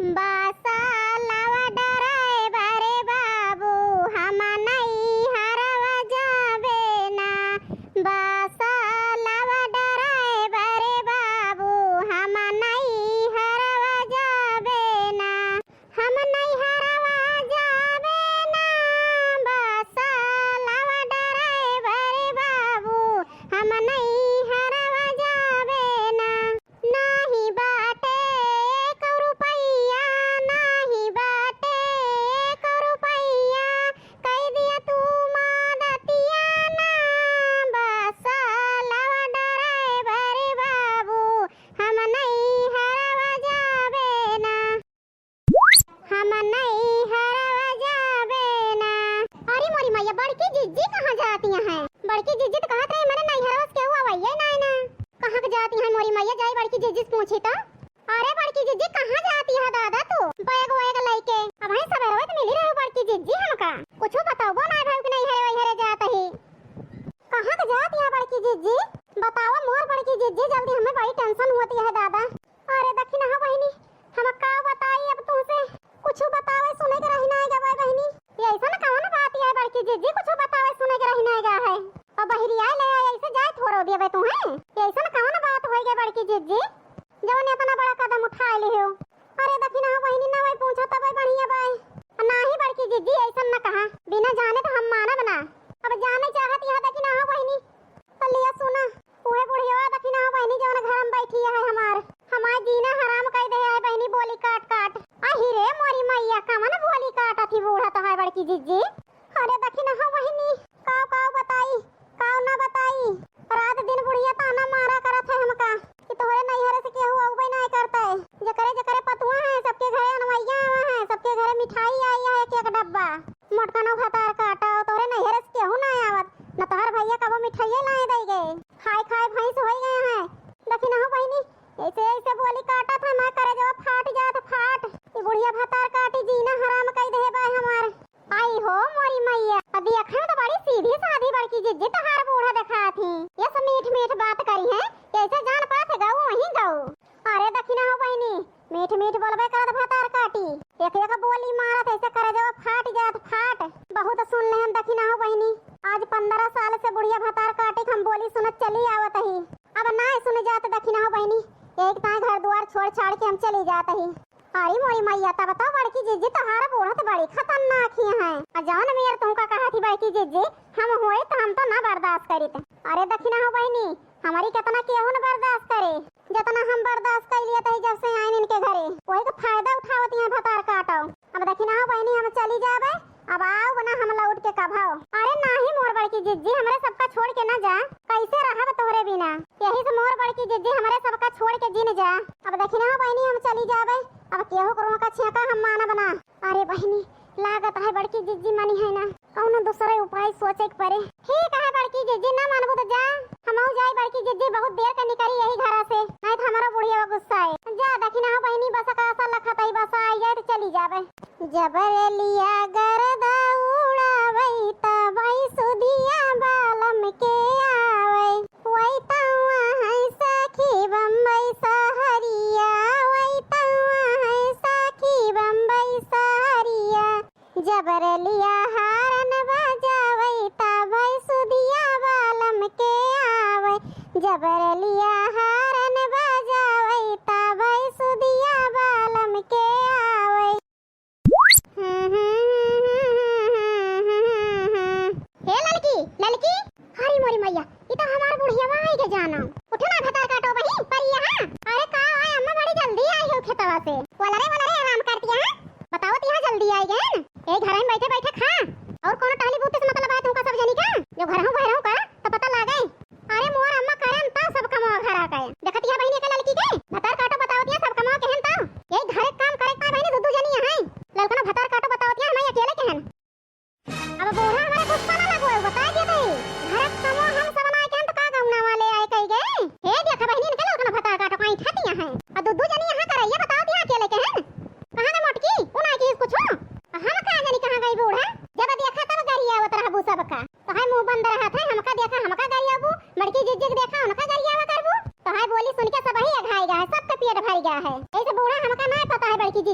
बासा लावा डराए बारे बाबू हम नहीं हरवा जावे ना। बासा लावा डराए बारे बाबू हम नहीं हरवा जावे ना। हम नहीं हरवा जावे ना। बासा लावा डराए बारे बाबू हम नहीं हरवा जावे ना। नाही बाटे रुपैया नाही बाटे रुपैया कह दिया तू मादतिया ना। बासा लावा डराए बारे बाबू हम नहीं हरवा जावे ना। हम नहीं हरवा जावे ना। अरे मोरी मैया बड़की जिज्जी कहाँ जाती हैं? बड़की जिज्जी तो कहत रही मैंने नहीं हरवा के हुआ भैया ना कहाँ के जाती हैं मोरी मैया? जाई बड़की जिज्जी से पूछी तो। अरे बड़की जिज्जी कहाँ जाती है दादा तू बैग वैग लेके? अब वहीं सब रहत मिली रहो बड़की जिज्जी हमका कुछो बताओ ना भाई कि नहीं है वही रे जात ही। कहाँ के जाती है बड़की जिज्जी बताओ मोर बड़की जिज्जी जल्दी हमें बड़ी टेंशन होती है दादा। अरे देखी ना बहनी हम का बताई अब तुमसे कुछो बतावे सुने के रही ना गवा बहनी। ये ऐसा ना कौन बात है बड़की जिज्जी कुछो बतावे सुने के रही ना गा है और बहरिया ले ऐसे जाए थोड़ो दिए तू है। ये ऐसा ना कौन बात होई गे बड़की जिज्जी जवन इतना बड़ा कदम उठा ले हो। अरे देखी ना बहनी ना वही पूछा तब बढ़िया बाई नाही बड़की जिज्जी ऐसा न कहा बिना जाने तो हम मानब ना। अब जाने चाहत यह देखी ना बहनी तो लिया सुना ओए बुढ़िया देखी ना बहनी जवन घर में बैठी है हमार जीना हराम कर दे है बहनी बोली काट काट। अही रे मोरी मैया कवन बोली काट थी बूढ़ा तो है बड़की जिज्जी। अरे देखी ना बहनी काव काव बताई काव ना बताई रात दिन बुढ़िया ताना मारा करत है हमका कि तोहरे नहीं हरे से केहू औबे नहीं करता है। जकरे पतुआ है सबके घरे अनवैया है सबके घरे मिठाई आई है एक डब्बा मोटकनो भतार काटा तोहरे नहीं हरे से केहू नहीं आवत न तोहर भैया कबो मिठाई लाए दे गए खाए खाए भैंस हो गए हैं। देखी ना बहनी ऐसे ऐसे बोली काटा था मैं करे जब फाट जात फाट ये बुढ़िया भतार काटी जीना हराम कई दे बाय हमार। आई हो मोरी मैया अभी अखन तो बड़ी सीधी सादी बड़की जिज्जी तहार बूढ़ा देखा थी ये सब मीठ मीठ बात करी है कैसे जान पाते गाऊ वहीं गाऊ। अरे देखी ना बहनी मीठ मीठ बोलबे करत भतार काटी एक एक बोली मारत ऐसे करे जब फाट जात फाट बहुत सुन ले हम। देखी ना बहनी आज 15 साल से बुढ़िया भतार काटी हम बोली सुनत चली आवत ही अब ना सुन जात। देखी ना बहनी एक ताए घर द्वार छोड़ छाड़ के हम चली जात ही। अरे मोरी मैया ता बताओ बड़की जिज्जी तहारा बूढ़ा तो बड़ी खतरनाक ही है। जान मेर तुमका कहा थी बड़की जिज्जी हम होए तो हम तो ना बर्दाश्त करी थे। अरे देखी ना बहनी हमारी कितना केहू न बर्दाश्त करे जितना हम बर्दाश्त कर लिए थे जब से आए इनके घरे वही तो फायदा उठावती है भतार काटो। अब देखी ना बहनी हम चली जावे अब आओ बना हम लौट के कभाओ। अरे नाही मोर बड़की जिज्जी हमरे सबका छोड़ के ना जा कैसे रहब तोहरे बिना यही से मोर बड़की जिज्जी हमरे सबका छोड़ के जीन जा। अब देखी ना बहनी हम चली जावे अब केहू करो का छेका हम माना बना। अरे बहनी लागत है बड़की जिज्जी मानी है ना कौन दूसरे उपाय सोचे के पड़े। ठीक है बड़की जिज्जी ना मानबो तो जा हम जाई बड़की जिज्जी बहुत देर के निकली यही घर से नहीं तो हमारा बुढ़िया गुस्सा है। जा देखी ना बहनी बस का आशा लखत है बस आई जाए तो चली जावे। जबरलिया गरदा उड़ावई ता भाई सुधिया बालम के आवई वही तवा है सखी बम्बई सहरिया वही तवा है सखी बम्बई सहरिया। जबरलिया हारन बजावई ता भाई सुधिया बालम के आवई जबरलिया हारन बजावई ता भाई सुधिया बालम के आवई। हे लड़की लड़की हरी मोरी मैया ये तो हमार बुढ़िया आई के जाना उठो ना भतार काटो बही पर यहाँ। अरे का आए अम्मा बड़ी जल्दी आई हो खेतवा से वाला रे आराम करती है बताओ यहाँ जल्दी आई गए एक घर में बैठे बैठे खा और कौन टहली बूते से मतलब है तुमका सब जनी का जो घर हूं बहरों का तो पता लागे। अरे मोर अम्मा करन ता सब कमो घर आ गए देखत है बहनी के लड़की के भतार काटो बताओ सब कमो कहन ता ये घर काम करे का बहनी दुदू जनी है लड़का ना भतार काटो बताओ हम अकेले कहन। अब बूढ़ा हमारे गुस्सा ना लगो बता दिए थे घर कमो हम सब ना कहन तो का गौना वाले आए कह गए हे देख बहनी के लड़का ना भतार काटो कहीं ठतिया है और दुदू जनी यहां करे ये बताओ दिया अकेले कहन कहां गए मोटकी उना की कुछ हम का जानी कहां गई बूढ़ा जब देखा तब गरिया आवत रहा सबका तो है मुंह बंद रहा था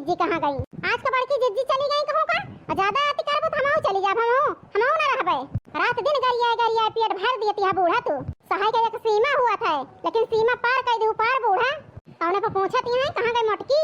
जिज्जी कहाँ गई। आज का बड़की जिज्जी चली गई कहूँ का और ज्यादा अति करबो तो हमहू चली जाब। हमहू ना रहबे। रात दिन गरिया पेट भर दिए तिहा बूढ़ा तू। सहाय का एक सीमा हुआ था लेकिन सीमा पार कर दे पार बूढ़ा। तौने पर पूछत यहाँ कहाँ गई मोटकी।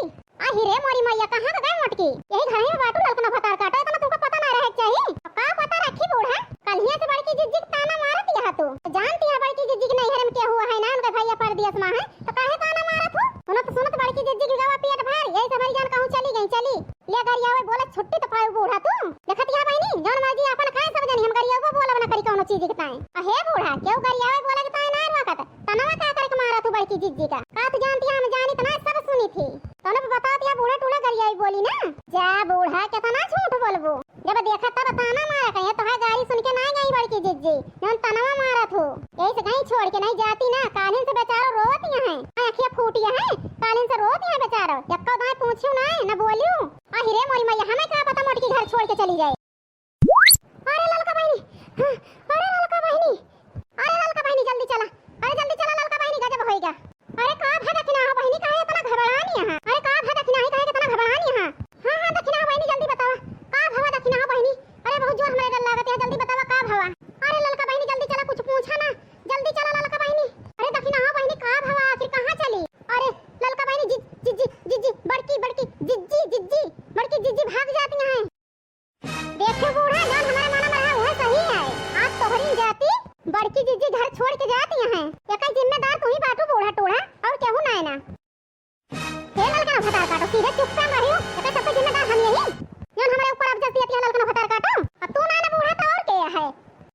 आही रे मोरी मैया कहाँ गई मोटकी। यही घर में बाटू ललकना भतार काटो इतना तुमको पता ना रहे चाहिए। का पता रखी बूढ़ा कलिया से बड़की जिज्जी ताना मारत यह तू जानती है बड़की जिज्जी के नैहर में क्या हुआ है ना उनका भैया पर दिया है तो काहे ताना मारत हो। सुनत बड़की जिज्जी की गवा पेट भर यही हमारी जान कहूं चली गई चली ले गरिया वे बोले छुट्टी तो पाऊ बूढ़ा तू देखत या बहनी जौन मर्जी अपन खाए सब जनी हम गरिया को बोलब ना करी कोनो चीज के ताए। हे बूढ़ा क्यों गरिया वे बोले के ताए ना रखत तनवा का करे के मारत हो बड़की जिज्जी का कात जानती हम जानी तना सब सुनी थी तने बता दिया बूढ़ा टूला गरिया बोली ना जा बूढ़ा कितना झूठ बोलबो जब देखा तब ताना मारा कहे तो है गाड़ी सुन के ना गई बड़की जिज्जी जौन तनवा मारत हो यही से कहीं छोड़ के नहीं जाती ना कालीन से बेचारो रोती है आंखें फूटी है कालीन से रोती है बेचारो यक्का दाए पूछियो ना बोलियो। आही रे मोरी मैया हमें क्या पता मोटकी घर छोड़ के चली जाए। अरे ललका बहनी अरे ललका बहनी जल्दी चला ललका बहनी गजब होएगा। अरे का है दक्षिणा हो बहनी काहे इतना घबरानी है। अरे का है दक्षिणा है काहे इतना घबरानी है। हां दक्षिणा हो बहनी जल्दी बतावा का भवा दक्षिणा हो बहनी। अरे बहुत जोर हमरे डर लागत है जल्दी बतावा का भवा। अरे ललका बहनी जल्दी चला कुछ पूछा ना जल्दी चला ललका बहनी। अरे दक्षिणा हो बहनी का भवा आखिर कहां चली। अरे ललका बहनी जिज्जी बड़की जिज्जी भाग जाती हैं। देखो बूढ़ा जान हमारा माना मरा वो सही है आप तोहरी जाती बड़की जिज्जी घर छोड़ के जाती हैं एका जिम्मेदार तू ही बाटू बूढ़ा टोढ़ा और केहू ना है ना। हे ललका भतार काटो सीधे चुपचाप रहियो एका सब जिम्मेदार हम यही जान हमारे ऊपर अब जल्दी अतिया ललका भतार काटो अब तू ना बूढ़ा तो और के है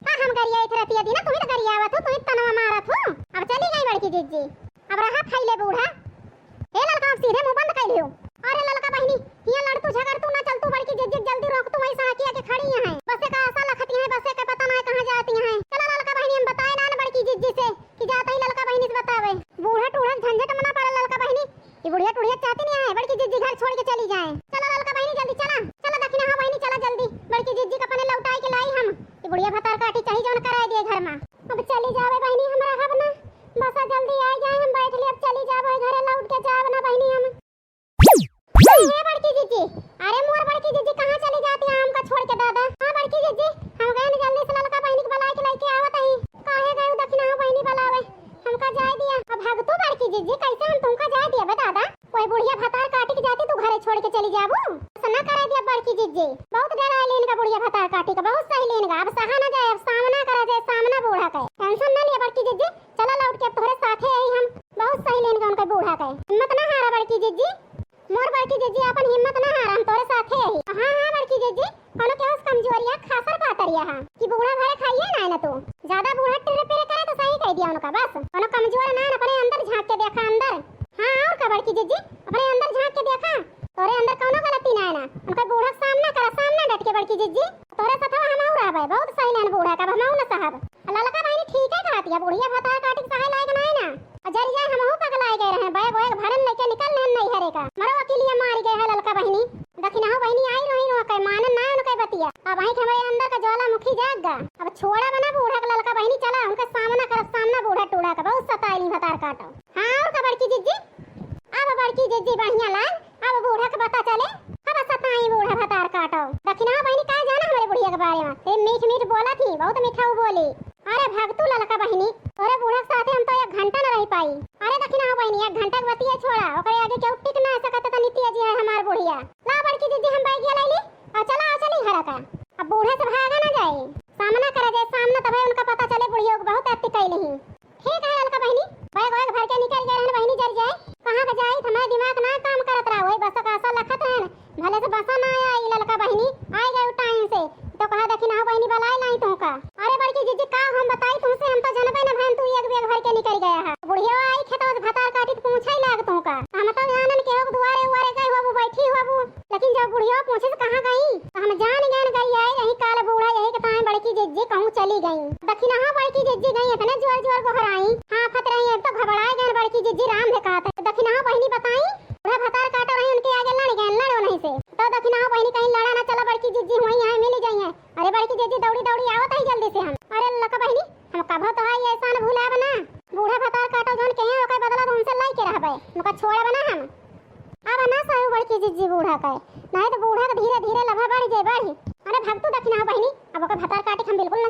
का हम गरिया एक रतिया दी ना तू ही तो गरिया आवत हो तू ही तनवा मारत हो। अब चली गई बड़की जिज्जी अब रहा फैले बूढ़ा। हे ललका सीधे मुंह बंद कर लियो। अरे ललका बहनी यहाँ लड़तू झगड़तू ना चलतू बड़की जिज्जी जल्दी रोक तू वहीं सड़किया के खड़ी है बसे का आशा लखती है बसे का पता ना कहां जाती है। चलो ललका बहनी हम बताए ना बड़की जिज्जी से कि जाता ही ललका बहनी से बतावे बूढ़ा टूढ़ा झंझट मना पड़ा ललका बहनी ये बुढ़िया टूढ़िया चाहती नहीं है बड़की जिज्जी घर छोड़ के चली जाए। चलो ललका बहनी जल्दी चला दक्षिणा हो बहनी चला जल्दी बड़की जिज्जी का अपने लौटाई के लाई हम ये बुढ़िया भतार काटी चाहिए जौन कराए दिए घर में। अब चली जावे बहनी हमरा हब ना बस जल्दी आ जाए हम बैठ ले अब चली जावे घरे लौट के जाव ना बहनी हम। हे बड़की जिज्जी अरे मोर बड़की जिज्जी कहां चली जाती है हमका छोड़ के दादा। हां बड़की जिज्जी हम गए न जल्दी से ललका बहनी के बुला के लेके आवत हई काहे गए दक्षिणा हो बहनी बुलावे हमका जाए दिया। अब भाग तू बड़की जिज्जी कैसे हम तुमका जाए दिया बे दादा कोई बुढ़िया भतार काटी के जाती तू घरे छोड़ के चली जाबू ऐसा ना करे दिया बड़की जिज्जी बहुत डर आए लेन का बुढ़िया भतार काटी का बहुत सही लेन का अब सहा ना जाए अब सामना करा जाए सामना बूढ़ा के टेंशन ना लिया बड़की जिज्जी चला लौट के तोरे साथे आई हम बहुत सही लेन का उनका बूढ़ा के हिम्मत ना हारा बड़की जिज्जी मोर बड़की जिज्जी अपन हिम्मत ना हारा हम तोरे साथे आई। हां बड़की जिज्जी कोनो के कमजोरिया खासर पातरिया हां कि बूढ़ा भरे खाइए ना तू ज्यादा बूढ़ा टेरे पेरे करे तो सही कह दिया उनका बस कोनो कमजोर ना अपने अंदर झांक के देखा अंदर। हां और का बड़की जिज्जी अपने अंदर झांक के देखा तोरे अंदर कोनो गलती ना है ना उनका बूढ़ा सामना करा सामना डट के बड़की जिज्जी तोरे साथे हम और रहबे बहुत सही लेन बूढ़ा का हम ना साहब ललका बहनी ठीक है कहती है बुढ़िया भतार काटी सहाय लायक ना है ना अजर जाए हम हो पगलाए गए रहे बैग बैग भरन लेके निकल नहीं हरे का मरो अकेलिया मार गए है ललका बहनी दक्षिणा हो बहनी आई रही रो के मानन ना उनके बतिया अब वहीं हमारे अंदर का ज्वालामुखी जाग गा अब छोड़ा बना बूढ़ा का ललका बहनी चला उनका सामना कर सामना बूढ़ा टूड़ा का बहुत सताई भतार काटो। हां और का बड़की जिज्जी अब बड़की जिज्जी बढ़िया लाल अब बूढ़ा का पता चले अब सताई बूढ़ा भतार काटो। दक्षिणा हो बहनी का जाना हमारे बुढ़िया के बारे में ए मीठ मीठ बोला थी बहुत मीठा बोली। अरे भागतू ललका बहनी अरे बूढ़ा के साथे हम तो 1 घंटा न रह पाई। अरे दक्षिणा हो बहनी 1 घंटा के बतिया छोड़ा ओकरे आगे केहू टिक ना सकत त नित्या जी है हमार बुढ़िया ला बड़की जिज्जी हम बैग ले ली और चली घर का अब बूढ़े से भागा ना जाए सामना करे जाए सामना तबे उनका पता चले बुढ़िया को बहुत अति कैली ही। ठीक है ललका बहनी बैग बैग भर के निकल गए रहन बहनी जल जाए कहां का जाई हमारा दिमाग ना काम करत रहा वही बस का आशा लखत रहन भले से बसा ना आई ललका बहनी आई गए टाइम से तो कहा दक्षिणा हो बहनी बुलाई लाई तो का। अरे बड़की जिज्जी का हम बताई तुमसे हम तो जनबे ना बहन तू एक बेग भर के निकल गया है बुढ़िया आई खेत में भतार काटी तो पूछा ही लाग तो का हम तो जानन के हो दुआरे उआरे गए हो बैठी हो लेकिन जब बुढ़िया पूछे से कहां गई तो हम जान गई आई यही काल बूढ़ा यही के ताए बड़की जिज्जी कहूं चली गई। दक्षिणा हो बड़की जिज्जी गई इतने जोर जोर को हराई हां पड़ता है, नहीं तो बूढ़ा का धीरे धीरे लभा बढ़ी जाए बढ़ी। अरे भक्तू दक्षिणा बहिनी, अब ओकर भतार काटे हम बिल्कुल ना